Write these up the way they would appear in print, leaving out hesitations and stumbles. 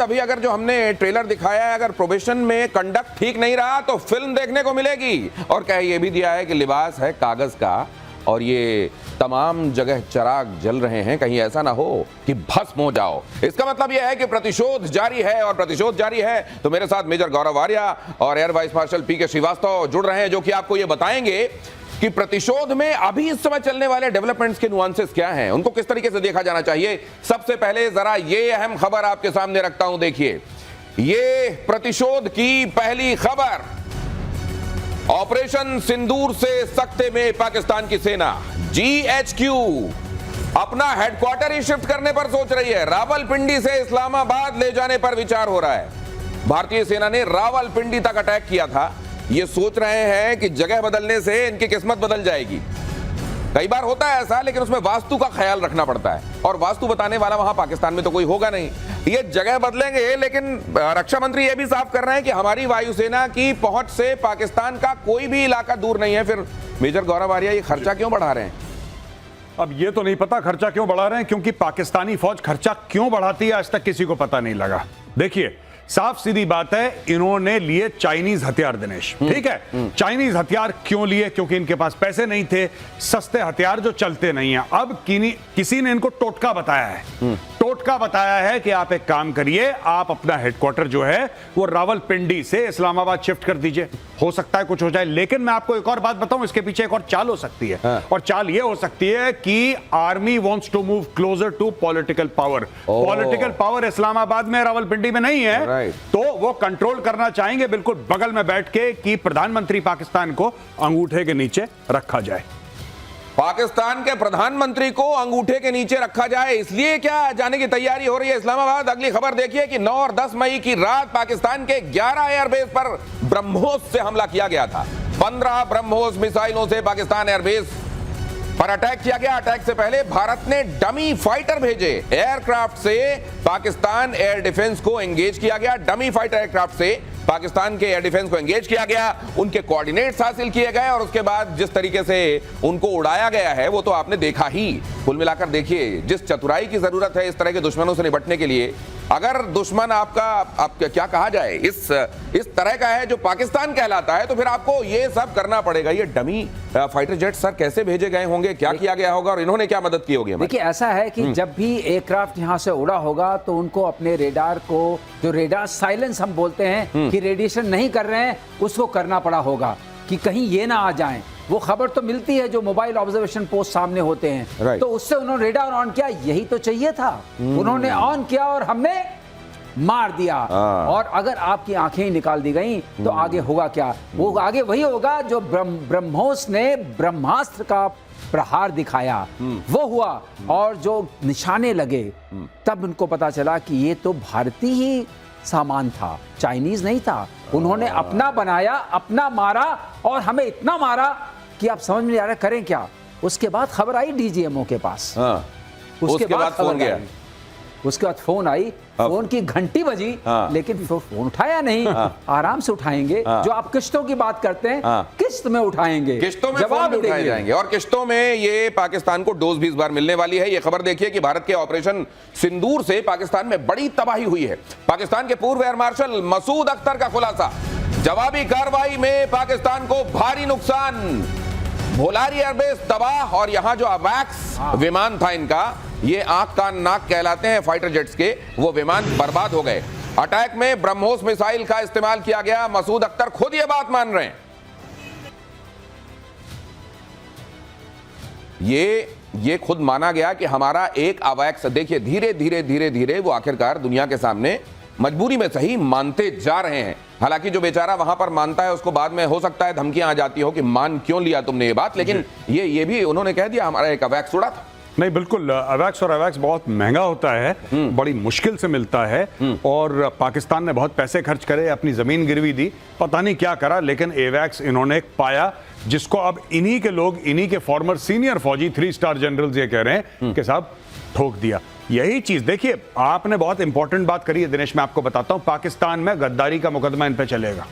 अभी अगर जो हमने ट्रेलर दिखाया है, अगर प्रोबेशन में कंडक्ट ठीक नहीं रहा तो फिल्म देखने को मिलेगी। और क्या ये भी दिया है कि लिबास है कागज का और ये तमाम जगह चिराग जल रहे हैं, कहीं ऐसा ना हो कि भस्म हो जाओ। इसका मतलब यह है कि प्रतिशोध जारी है, और प्रतिशोध जारी है तो मेरे साथ मेजर गौरव आर्या और एयर वाइस मार्शल पीके श्रीवास्तव जुड़ रहे हैं, जो कि आपको ये बताएंगे कि प्रतिशोध में अभी इस समय चलने वाले डेवलपमेंट्स के नुआंसेस क्या हैं, उनको किस तरीके से देखा जाना चाहिए। सबसे पहले जरा ये अहम खबर आपके सामने रखता हूं, देखिए ये प्रतिशोध की पहली खबर। ऑपरेशन सिंदूर से सकते में पाकिस्तान की सेना GHQ अपना हेडक्वार्टर ही शिफ्ट करने पर सोच रही है। रावलपिंडी से इस्लामाबाद ले जाने पर विचार हो रहा है। भारतीय सेना ने रावलपिंडी तक अटैक किया था। ये सोच रहे हैं कि जगह बदलने से इनकी किस्मत बदल जाएगी। कई बार होता है ऐसा, लेकिन उसमें वास्तु का ख्याल रखना पड़ता है, और वास्तु बताने वाला वहां पाकिस्तान में तो कोई होगा नहीं। ये जगह बदलेंगे, लेकिन रक्षा मंत्री ये भी साफ कर रहे हैं कि हमारी वायुसेना की पहुंच से पाकिस्तान का कोई भी इलाका दूर नहीं है। फिर मेजर गौरव आर्या ये खर्चा क्यों बढ़ा रहे हैं? अब ये तो नहीं पता खर्चा क्यों बढ़ा रहे हैं, क्योंकि पाकिस्तानी फौज खर्चा क्यों बढ़ाती है आज तक किसी को पता नहीं लगा। देखिए साफ सीधी बात है, इन्होंने लिए चाइनीज हथियार दिनेश, ठीक है। चाइनीज हथियार क्यों लिए? क्योंकि इनके पास पैसे नहीं थे, सस्ते हथियार जो चलते नहीं है। अब किसी ने इनको टोटका बताया है, टोटका बताया है कि आप एक काम करिए, आप अपना हेडक्वार्टर जो है वो रावलपिंडी से इस्लामाबाद शिफ्ट कर दीजिए, हो सकता है कुछ हो जाए। लेकिन मैं आपको एक और बात बताऊं, इसके पीछे एक और चाल हो सकती है। और चाल ये हो सकती है कि army wants to move closer to political power. Political power Islamabad में, रावलपिंडी में नहीं है, तो वो कंट्रोल करना चाहेंगे बिल्कुल बगल में बैठ के कि प्रधानमंत्री पाकिस्तान को अंगूठे के नीचे रखा जाए। पाकिस्तान के प्रधानमंत्री को अंगूठे के नीचे रखा जाए, इसलिए क्या जाने की तैयारी हो रही है इस्लामाबाद? अगली खबर देखिए कि 9 और 10 मई की रात पाकिस्तान के 11 एयरबेस पर ब्रह्मोस से हमला किया गया था। 15 ब्रह्मोस मिसाइलों से पाकिस्तान एयरबेस पर अटैक किया गया। अटैक से पहले भारत ने डमी फाइटर भेजे। एयरक्राफ्ट से पाकिस्तान एयर डिफेंस को एंगेज किया गया। डमी फाइटर एयरक्राफ्ट से पाकिस्तान के एयर डिफेंस को एंगेज किया गया, उनके कोऑर्डिनेट्स हासिल किए गए, और उसके बाद जिस तरीके से उनको उड़ाया गया है वो तो आपने देखा ही। कुल मिलाकर देखिए, जिस चतुराई की जरूरत है इस तरह के दुश्मनों से निपटने के लिए, अगर दुश्मन आपका क्या कहा जाए, इस तरह का है जो पाकिस्तान कहलाता है, तो फिर आपको ये सब करना पड़ेगा। ये डमी फाइटर जेट सर कैसे भेजे गए होंगे, क्या किया गया होगा, और इन्होंने क्या मदद की होगी? देखिए ऐसा है कि जब भी एयरक्राफ्ट यहां से उड़ा होगा तो उनको अपने रेडार को, जो रेडार साइलेंस हम बोलते हैं कि रेडिएशन नहीं कर रहे हैं, उसको करना पड़ा होगा कि कहीं ये ना आ जाएं। वो खबर तो मिलती है जो मोबाइल ऑब्जर्वेशन पोस्ट सामने होते हैं, तो उससे उन्होंने रेडार ऑन किया। यही तो चाहिए था, उन्होंने ऑन किया और हमने मार दिया। और अगर आपकी आंखें ही निकाल दी गई तो आगे होगा क्या? वो आगे वही होगा जो ब्रह्मोस ने ब्रह्मास्त्र का प्रहार दिखाया, वो हुआ। और जो निशाने लगे तब उनको पता चला कि ये तो भारतीय ही सामान था, चाइनीज नहीं था। उन्होंने अपना बनाया, अपना मारा, और हमें इतना मारा कि आप समझ में नहीं आ रहा करें क्या। उसके बाद खबर आई DGMO के पास, उसके बाद फोन गया, उसके बाद फोन आई, फोन की घंटी बजी, लेकिन फोन उठाया नहीं। आराम से उठाएंगे, जो आप किश्तों की बात करते हैं, किश्त में उठाएंगे, किश्तों में जवाब उठाए जाएंगे, और किश्तों में ये पाकिस्तान को डोज भी इस बार मिलने वाली है। ये खबर देखिए कि भारत के ऑपरेशन सिंदूर से पाकिस्तान में बड़ी तबाही हुई है। पाकिस्तान के पूर्व एयर मार्शल मसूद अख्तर का खुलासा, जवाबी कार्रवाई में पाकिस्तान को भारी नुकसान, भोलारी एयरबेस तबाह, और यहां जो अवैक्स विमान था इनका, ये आंख कान नाक कहलाते हैं फाइटर जेट्स के, वो विमान बर्बाद हो गए। अटैक में ब्रह्मोस मिसाइल का इस्तेमाल किया गया। मसूद अख्तर खुद ये बात मान रहे हैं। ये खुद माना गया कि हमारा एक अवैक्स, देखिए धीरे धीरे धीरे धीरे वो आखिरकार दुनिया के सामने मजबूरी में सही मानते जा रहे हैं। हालांकि जो बेचारा वहां पर मानता है उसको बाद में हो सकता है धमकियां आ जाती हो कि मान क्यों लिया तुमने ये बात, लेकिन ये भी उन्होंने कह दिया हमारा एक अवैक्स उड़ा था। नहीं बिल्कुल, अवैक्स और अवैक्स बहुत महंगा होता है, बड़ी मुश्किल से मिलता है, और पाकिस्तान ने बहुत पैसे खर्च करे, अपनी जमीन गिरवी दी, पता नहीं क्या करा, लेकिन एवैक्स इन्होंने पाया, जिसको अब इन्हीं के लोग, इन्हीं के फॉर्मर सीनियर फौजी 3 स्टार जनरल्स ये कह रहे हैं कि साहब ठोक दिया। यही चीज देखिए, आपने बहुत इंपॉर्टेंट बात करी है दिनेश, मैं आपको बताता हूं, पाकिस्तान में गद्दारी का मुकदमा इन पे चलेगा।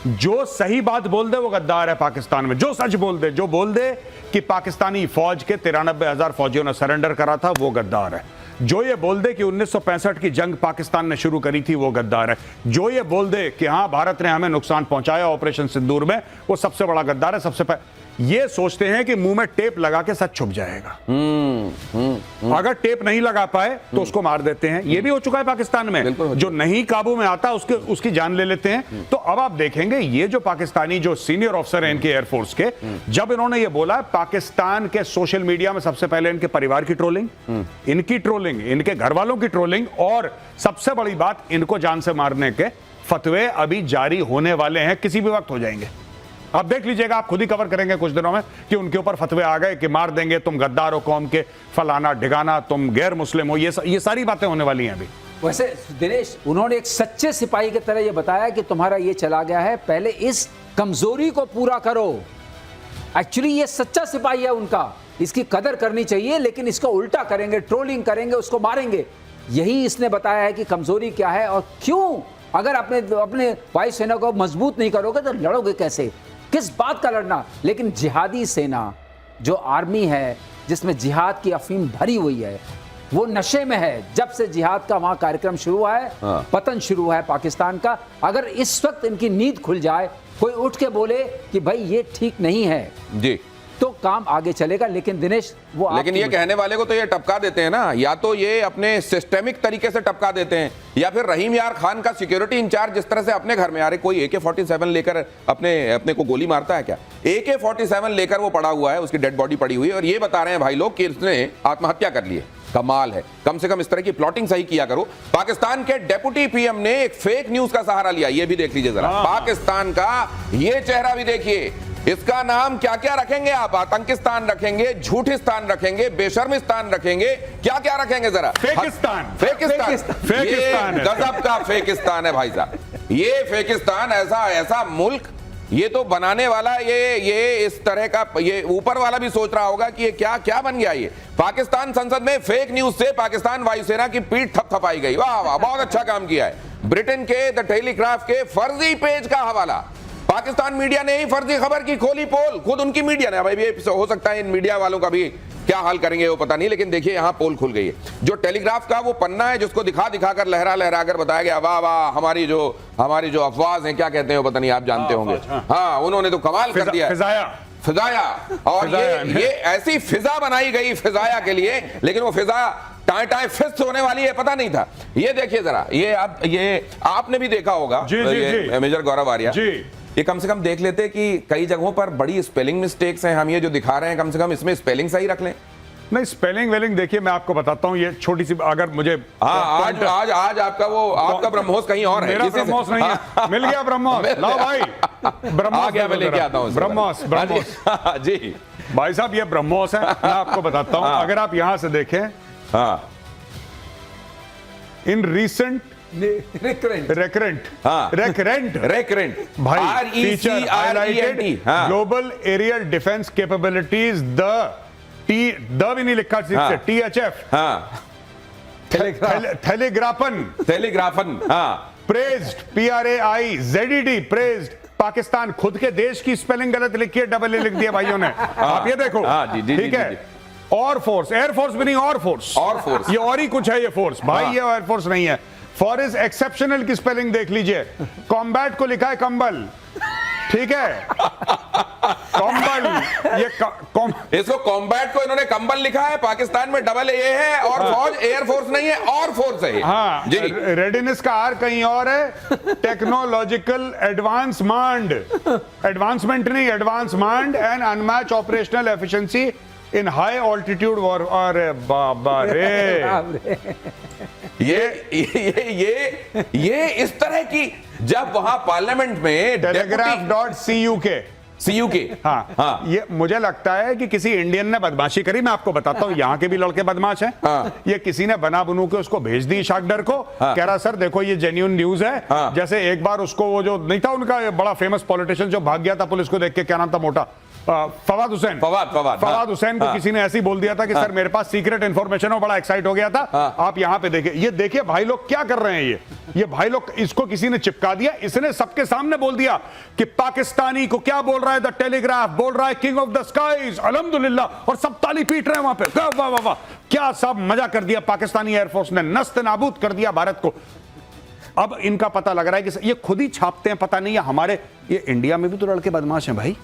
जो सही बात बोल दे वो गद्दार है पाकिस्तान में, जो सच बोल दे, जो बोल दे कि पाकिस्तानी फौज के 93,000 फौजियों ने सरेंडर करा था, वो गद्दार है। जो ये बोल दे कि 1965 की जंग पाकिस्तान ने शुरू करी थी वो गद्दार है। जो ये बोल दे कि हाँ भारत ने हमें नुकसान पहुंचाया ऑपरेशन सिंदूर में, वो सबसे बड़ा गद्दार है। ये सोचते हैं कि मुंह में टेप लगा के सच छुप जाएगा। अगर टेप नहीं लगा पाए तो उसको मार देते हैं। ये भी हो चुका है पाकिस्तान में, जो नहीं काबू में आता उसकी जान ले लेते हैं। तो अब आप देखेंगे ये जो पाकिस्तानी जो सीनियर ऑफिसर हैं इनके एयरफोर्स के, जब इन्होंने ये बोला पाकिस्तान के सोशल मीडिया में सबसे पहले इनके परिवार की ट्रोलिंग, इनकी ट्रोलिंग, इनके घर वालों की ट्रोलिंग, और सबसे बड़ी बात इनको जान से मारने के फतवे अभी जारी होने वाले हैं, किसी भी वक्त हो जाएंगे। आप देख लीजिएगा, आप खुद ही कवर करेंगे कुछ दिनों में कि उनके ऊपर फतवे आ गए कि मार देंगे, तुम गद्दार हो कौम के, फलाना ढिगाना, तुम गैर मुस्लिम हो। ये सारी बातें होने वाली हैं अभी। वैसे दिनेश, उन्होंने एक सच्चे सिपाही की तरह ये बताया कि तुम्हारा ये चला गया है, पहले इस कमजोरी को पूरा करो। एक्चुअली ये सच्चा सिपाही है उनका, इसकी कदर करनी चाहिए, लेकिन इसको उल्टा करेंगे, ट्रोलिंग करेंगे, उसको मारेंगे। यही इसने बताया है कि कमजोरी क्या है और क्यों। अगर अपने वायुसेना को मजबूत नहीं करोगे तो लड़ोगे कैसे, किस बात का लड़ना। लेकिन जिहादी सेना जो आर्मी है, जिसमें जिहाद की अफीम भरी हुई है, वो नशे में है। जब से जिहाद का वहां कार्यक्रम शुरू हुआ है, पतन शुरू हुआ है पाकिस्तान का। अगर इस वक्त इनकी नींद खुल जाए, कोई उठ के बोले कि भाई ये ठीक नहीं है जी, तो काम आगे चलेगा। लेकिन दिनेश, वो लेकिन ये कहने वाले को तो ये टपका देते हैं ना, या तो ये अपने सिस्टेमिक तरीके से टपका देते हैं, या फिर रहीम यार खान का सिक्योरिटी इंचार्ज जिस तरह से अपने घर में, आ रहे कोई AK-47 लेकर अपने को गोली मारता है क्या? AK-47 लेकर वो पड़ा हुआ है, उसकी डेड बॉडी पड़ी हुई है, और ये बता रहे हैं भाई लोग कि इसने आत्महत्या कर ली है। कमाल है। कम से कम इस तरह की प्लॉटिंग सही किया करो। पाकिस्तान के डेप्यूटी PM ने एक फेक न्यूज का सहारा लिया, ये भी देख लीजिए जरा। पाकिस्तान का ये चेहरा भी देखिए, इसका नाम क्या क्या रखेंगे आप? आतंकिस्तान रखेंगे, झूठिस्तान रखेंगे, बेशर्मिस्तान रखेंगे, क्या क्या रखेंगे जरा? फेकिस्तान। ये गजब का फेकिस्तान है भाई साहब। ये फेकिस्तान ऐसा मुल्क, ये तो बनाने वाला ये इस तरह का, ये ऊपर वाला भी सोच रहा होगा कि ये क्या क्या बन गया। ये पाकिस्तान संसद में फेक न्यूज से पाकिस्तान वायुसेना की पीठ थपथपाई गई। वाह वाह, बहुत अच्छा काम किया है। ब्रिटेन के द टेलीग्राफ के फर्जी पेज का हवाला, पाकिस्तान मीडिया ने ही फर्जी खबर की खोली पोल, खुद उनकी मीडिया ने। भाई ये हो सकता है इन मीडिया वालों का भी क्या हाल करेंगे वो पता नहीं, लेकिन देखिए यहां पोल खुल गई है। जो टेलीग्राफ का वो पन्ना है जिसको दिखा कर लहरा कर बताया गया, वाह वाह, हमारी जो अफवाज हैं, क्या कहते हैं वो पता नहीं, आप जानते होंगे। हाँ, उन्होंने तो कमाल कर दिया, फिजाया। और ये ऐसी फिजा बनाई गई फिजाया के लिए, लेकिन वो फिजा टाए फिस्ट होने वाली है पता नहीं था। ये देखिए जरा, ये आपने भी देखा होगा मेजर गौरव आर्या, ये कम से कम देख लेते कि कई जगहों पर बड़ी स्पेलिंग मिस्टेक्स हैं। हम ये जो दिखा रहे हैं, कम से कम इसमें स्पेलिंग सही रख लें। नहीं, स्पेलिंग वेलिंग देखिए, मैं आपको बताता हूं, ये छोटी सी, अगर मुझे आज आपका ब्रह्मोस कहीं और है। मेरा ब्रह्मोस नहीं है। मिल गया ब्रह्मोस, लाओ भाई, ब्रह्मोस मैं लेके आता हूं। ब्रह्मोस जी भाई साहब, ये ब्रह्मोस है। मैं आपको बताता हूं, अगर आप यहां से देखें, इन रिसेंट रेकरेंट भाई, feature highlighted global aerial defence capabilities, the भी नहीं लिखा, THF, टेलीग्राफन, प्रेज्ड, PRAIZED, प्रेज्ड। पाकिस्तान खुद के देश की स्पेलिंग गलत लिखी है, डबल लिख दिया भाइयों ने। आप ये देखो, ठीक है। और फोर्स, एयरफोर्स भी नहीं, और फोर्स, ये और ही कुछ है। ये फोर्स भाई, ये एयरफोर्स नहीं है। फॉर इज एक्सेप्शनल की स्पेलिंग देख लीजिए। कॉम्बैट को लिखा है कंबल, ठीक है, कंबल। इसको कॉम्बैट को इन्होंने कंबल लिखा है, पाकिस्तान में डबल ए है, और फौज एयरफोर्स नहीं है, और फोर्स है। हाँ जी, रेडिनेस का आर कहीं और है। टेक्नोलॉजिकल एडवांसमेंट नहीं, advancement and unmatch operational efficiency in high altitude war. अरे बाबा रे, ये इस तरह की, जब वहां पार्लियामेंट में telegraph.cu.ke हाँ, ये मुझे लगता है कि किसी इंडियन ने बदमाशी करी। मैं आपको बताता हूँ, यहाँ के भी लड़के बदमाश हैं। ये किसी ने बना बनू के उसको भेज दी शाकडर को, कह रहा सर देखो ये जेन्युइन न्यूज है। जैसे एक बार उसको वो जो नहीं था उनका बड़ा फेमस पॉलिटिशियन जो भाग गया था पुलिस को देख के, क्या नाम था, मोटा, फवाद हुसैन फवाद हुसैन को किसी ने ऐसे ही बोल दिया था कि सर मेरे पास सीक्रेट इंफॉर्मेशन हो, बड़ा एक्साइट हो गया था। आप यहां पे देखिए, ये देखिए भाई लोग क्या कर रहे हैं। ये भाई लोग, इसको किसी ने चिपका दिया, इसने सबके सामने बोल दिया कि पाकिस्तानी को क्या बोल रहा है, द टेलीग्राफ बोल रहा है किंग ऑफ द स्काईज, अल्हम्दुलिल्लाह, और सब ताली पीट रहे हैं वहां पे। वाह वाह वाह, क्या सब मजा कर दिया पाकिस्तानी एयरफोर्स ने, नस्त नाबूद कर दिया भारत को। अब इनका पता लग रहा है कि ये खुद ही छापते हैं, पता नहीं है हमारे, ये इंडिया में भी तो लड़के बदमाश हैं भाई।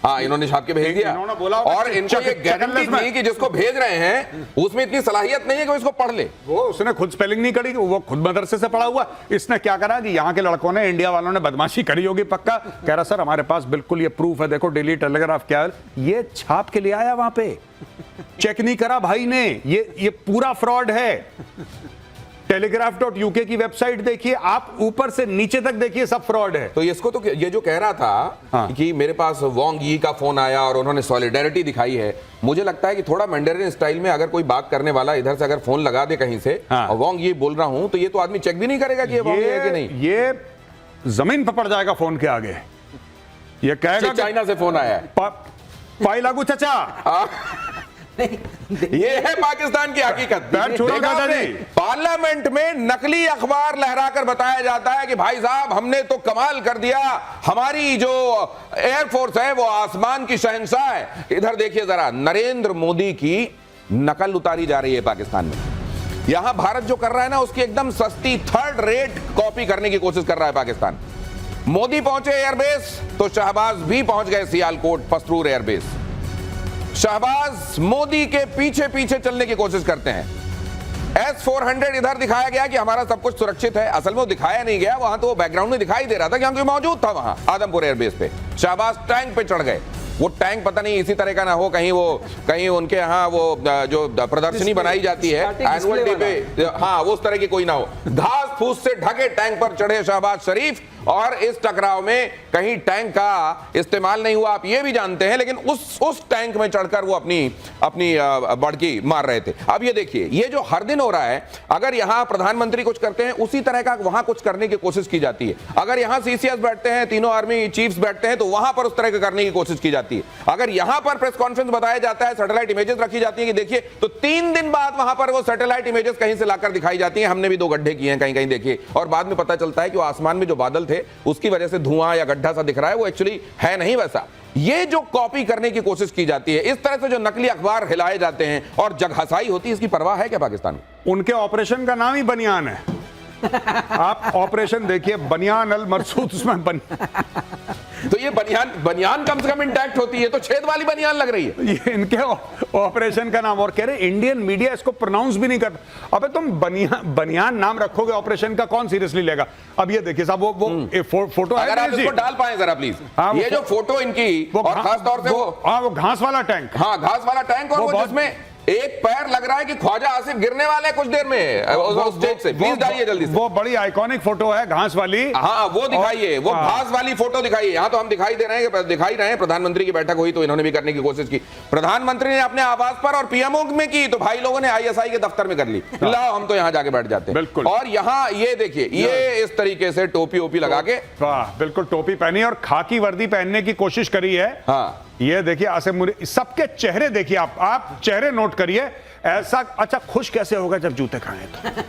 हाँ, इन्होंने छाप के भेज दिया, इन्होंने बोला और इनको ये गारंटी थी कि जिसको भेज रहे हैं उसमें इतनी सलाहियत नहीं है कि वो इसको पढ़ ले। वो उसने खुद स्पेलिंग नहीं करी, वो खुद मदरसे से पढ़ा हुआ। इसने क्या करा कि यहाँ के लड़कों ने, इंडिया वालों ने बदमाशी करी होगी पक्का। कह रहा सर हमारे पास बिल्कुल ये प्रूफ है, देखो डेली टेलीग्राफ क्या है, ये छाप के लिए आया वहां पे, चेक नहीं करा भाई ने। ये पूरा फ्रॉड है। टेलीग्राफ.uk की वेबसाइट देखिए आप, ऊपर से नीचे तक देखिए, सब फ्रॉड है। तो इसको तो ये जो कह रहा था कि मेरे पास वांग यी का फोन आया और उन्होंने सॉलिडेरिटी दिखाई है, मुझे लगता है कि थोड़ा मैंडेरियन स्टाइल में अगर कोई बात करने वाला इधर से अगर फोन लगा दे कहीं से और वांग यी बोल रहा हूं, तो ये तो आदमी चेक भी नहीं करेगा कि ये वांग यी है कि नहीं। ये जमीन पर पड़ जाएगा फोन के आगे। ये कहेगा चाइना से फोन आया है, पाई लागू चाचा। ये है पाकिस्तान की हकीकत। पार्लियामेंट में नकली अखबार लहराकर बताया जाता है कि भाई साहब हमने तो कमाल कर दिया, हमारी जो एयरफोर्स है वो आसमान की शहंशाह है। इधर देखिए जरा, नरेंद्र मोदी की नकल उतारी जा रही है पाकिस्तान में। यहां भारत जो कर रहा है ना, उसकी एकदम सस्ती थर्ड रेट कॉपी करने की कोशिश कर रहा है पाकिस्तान। मोदी पहुंचे एयरबेस तो शहबाज भी पहुंच गए सियालकोट पसरूर एयरबेस। शहबाज मोदी के पीछे पीछे चलने की कोशिश करते हैं। S-400 इधर दिखाया गया कि हमारा सब कुछ सुरक्षित है, असल में वो दिखाया नहीं गया, वहां तो वो बैकग्राउंड में दिखाई दे रहा था क्योंकि मौजूद था वहां आदमपुर एयरबेस पे। शहबाज टैंक पे चढ़ गए। वो टैंक पता नहीं इसी तरह का ना हो, कहीं उनके यहाँ वो जो प्रदर्शनी बनाई जाती है एनुअल डे पे, हाँ वो उस तरह की कोई ना हो। घास फूस से ढके टैंक पर चढ़े शहबाज शरीफ, और इस टकराव में कहीं टैंक का इस्तेमाल नहीं हुआ, आप ये भी जानते हैं, लेकिन उस टैंक में चढ़कर वो अपनी बड़की मार रहे थे। अब ये देखिए, ये जो हर दिन हो रहा है, अगर यहां प्रधानमंत्री कुछ करते हैं उसी तरह का वहां कुछ करने की कोशिश की जाती है। अगर यहां सीसीएस बैठते हैं, तीनों आर्मी चीफ्स बैठते हैं, तो वहां पर उस तरह का करने की कोशिश की जाती है। अगर यहां पर प्रेस कॉन्फ्रेंस बताया जाता है, सैटेलाइट इमेजेस रखी जाती है कि देखिए, तो 3 दिन बाद वहां पर वो सैटेलाइट इमेजेस कहीं से लाकर दिखाई जाती है, हमने भी 2 गड्ढे किए हैं कहीं देखिए, और बाद में पता चलता है कि वो आसमान में जो बादल थे उसकी वजह से धुआं या गड्ढा सा दिख रहा है, वो एक्चुअली है नहीं वैसा। ये जो कॉपी करने की कोशिश की जाती है, इस तरह से जो नकली अखबार हिलाए जाते हैं और जगहसाई होती है, इसकी परवाह है क्या पाकिस्तान में? उनके ऑपरेशन का नाम ही बनियान है। आप ऑपरेशन देखिए, बनियान अल मरसूद, उसमें तो ये बनियान कम से कम इंटैक्ट होती है, तो छेद वाली बनियान लग रही है। ये इनके ऑपरेशन का नाम, और कह रहे इंडियन मीडिया इसको प्रोनाउंस भी नहीं करता। अबे तुम बनियान नाम रखोगे ऑपरेशन का, कौन सीरियसली लेगा? अब ये देखिए साहब, वो फोटो अगर आप इसको डाल पाए जरा प्लीज, ये जो फोटो इनकी, और खास तौर से वो घास वाला टैंक, हाँ घास वाला टैंक, और वो जिसमें एक पैर लग रहा है कि ख्वाजा आसिफ गिरने वाले कुछ देर में उस स्टेज से। प्लीज डालिए जल्दी से। वो बड़ी आइकॉनिक फोटो है घास वाली। हाँ वो दिखाइए, वो घास वाली फोटो दिखाइए। यहाँ तो हम दिखाई रहे हैं प्रधानमंत्री की बैठक हुई तो इन्होंने भी करने की कोशिश की। प्रधानमंत्री ने अपने आवास पर और पीएमओ में की, तो भाई लोगों ने आईएसआई के दफ्तर में कर ली। लाओ हम तो यहाँ जाके बैठ जाते हैं। और यहाँ ये देखिए, ये इस तरीके से टोपी ओपी लगा के, बिल्कुल टोपी पहनी और खाकी वर्दी पहनने की कोशिश करी है। हाँ ये देखिए, सबके चेहरे देखिए, आप चेहरे नोट करिए। ऐसा अच्छा, खुश कैसे होगा जब जूते खाए तो?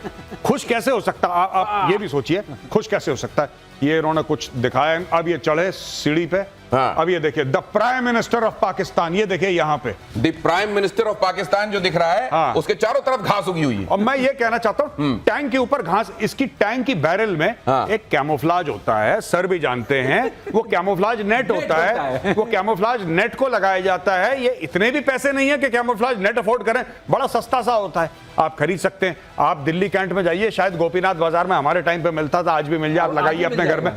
खुश कैसे हो सकता? आप ये भी सोचिए, खुश कैसे हो सकता है? ये इन्होंने कुछ दिखाया। अब ये चढ़े सीढ़ी पे। हाँ। अब ये देखिए, the prime minister of Pakistan, ये देखिए यहाँ पे the prime minister of Pakistan जो दिख रहा है। हाँ। उसके चारों तरफ घास उगी हुई है। और मैं ये कहना चाहता हूँ, टैंक के ऊपर घास, इसकी टैंक की बैरल में एक कैमोफ्लाज होता है, सर भी जानते हैं, वो कैमोफ्लाज नेट होता है। वो कैमोफ्लाज नेट को लगाया जाता है। ये इतने भी पैसे नहीं है कि कैमोफ्लाज नेट अफोर्ड करें, बड़ा सस्ता सा होता है, आप खरीद सकते हैं। आप दिल्ली कैंट में जाइए, शायद गोपीनाथ बाजार में हमारे टाइम पे मिलता था, आज भी मिल जाए, आप लगाइए अपने घर में।